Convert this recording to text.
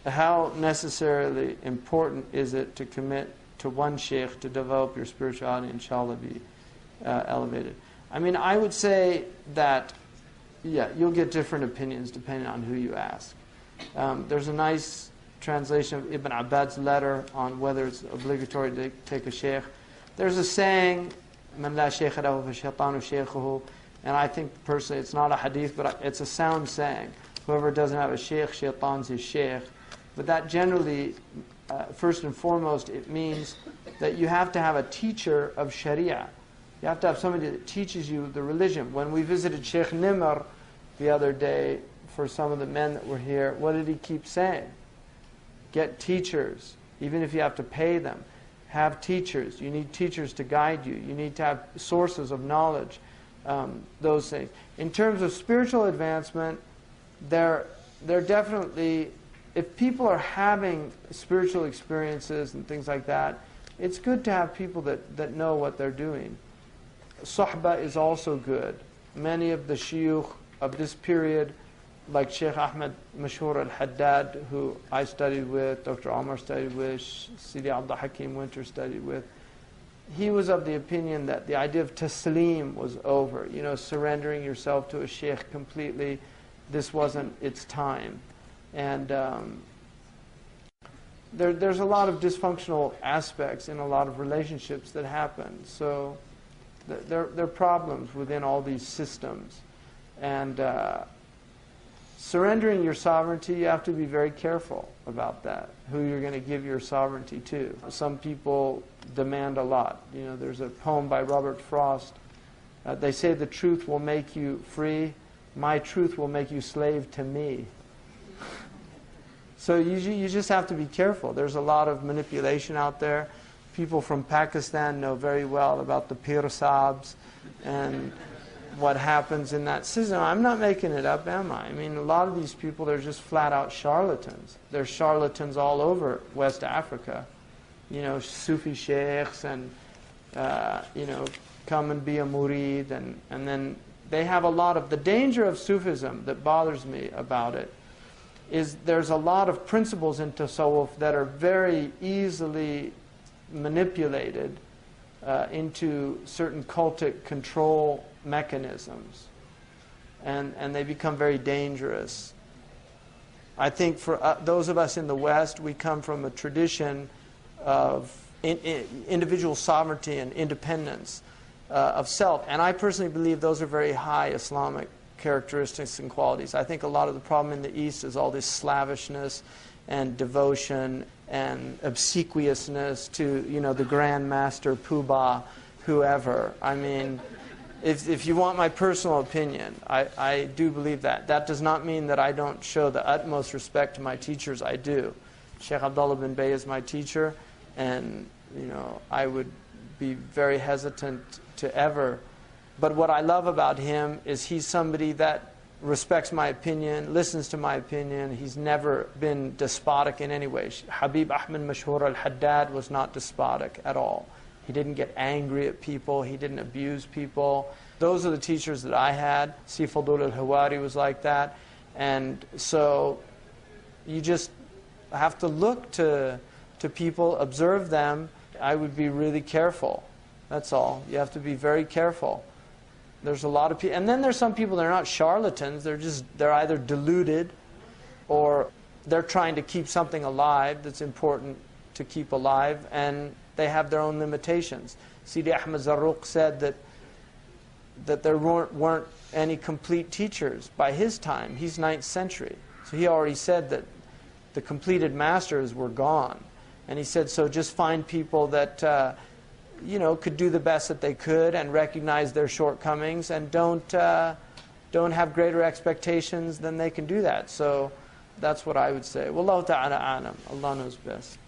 how necessarily important is it to commit to one shaykh to develop your spirituality, inshallah, be elevated? I mean, I would say that, yeah, you'll get different opinions depending on who you ask. There's a nice translation of Ibn Abbad's letter on whether it's obligatory to take a shaykh. There's a saying, "Man la shaykha lahu fa shaytanu shaykhuhu," and I think personally it's not a hadith, but it's a sound saying. Whoever doesn't have a shaykh, shaytan's his shaykh. But that generally, first and foremost, it means that you have to have a teacher of Shariah. You have to have somebody that teaches you the religion. When we visited Shaykh Mimmar the other day for some of the men that were here, what did he keep saying? Get teachers, even if you have to pay them. Have teachers. You need teachers to guide you. You need to have sources of knowledge, those things. In terms of spiritual advancement, they're definitely, if people are having spiritual experiences and things like that, it's good to have people that know what they're doing. Suhba is also good. Many of the shuyukh of this period, like Shaykh Ahmad Mashur al-Haddad, who I studied with, Dr. Umar studied with, Sidi Abdul Hakim Winters studied with, he was of the opinion that the idea of taslim was over. You know, surrendering yourself to a shaykh completely. This wasn't its time. And there's a lot of dysfunctional aspects in a lot of relationships that happen. So there are problems within all these systems. And surrendering your sovereignty, you have to be very careful about that, who you're going to give your sovereignty to. Some people demand a lot. You know, there's a poem by Robert Frost. They say the truth will make you free. My truth will make you slave to me. So you just have to be careful. There's a lot of manipulation out there. People from Pakistan know very well about the pir sahibs and what happens in that system. I'm not making it up, am I? I mean, a lot of these people, they're just flat out charlatans. There's charlatans all over West Africa. You know, Sufi Shaykhs and, you know, come and be a murid. And then they have a lot of, the danger of Sufism that bothers me about it is there's a lot of principles in Tasawwuf that are very easily manipulated into certain cultic control mechanisms, and they become very dangerous. I think for those of us in the West, we come from a tradition of individual sovereignty and independence of self, and I personally believe those are very high Islamic characteristics and qualities. I think a lot of the problem in the East is all this slavishness and devotion and obsequiousness to, you know, the Grand Master, Puba, whoever. I mean, if you want my personal opinion, I do believe that. That does not mean that I don't show the utmost respect to my teachers. I do. Shaykh Abdullah bin Bayyah is my teacher, and, you know, I would be very hesitant to ever. But what I love about him is he's somebody that respects my opinion, listens to my opinion. He's never been despotic in any way. Habib Ahmad Mashur al-Haddad was not despotic at all. He didn't get angry at people. He didn't abuse people. Those are the teachers that I had. Sifadur Harawi was like that. And so you just have to look to people, observe them. I would be really careful. That's all. You have to be very careful. There's a lot of people, and then there's some people that are not charlatans. They're either deluded, or they're trying to keep something alive that's important to keep alive, and they have their own limitations. Sidi Ahmad Zarruq said that there weren't any complete teachers by his time. He's 9th century, so he already said that the completed masters were gone, and he said, so just find people that you know, could do the best that they could and recognize their shortcomings, and don't have greater expectations than they can do that. So that's what I would say. Wallahu Ta'ala Alaam. Allah knows best.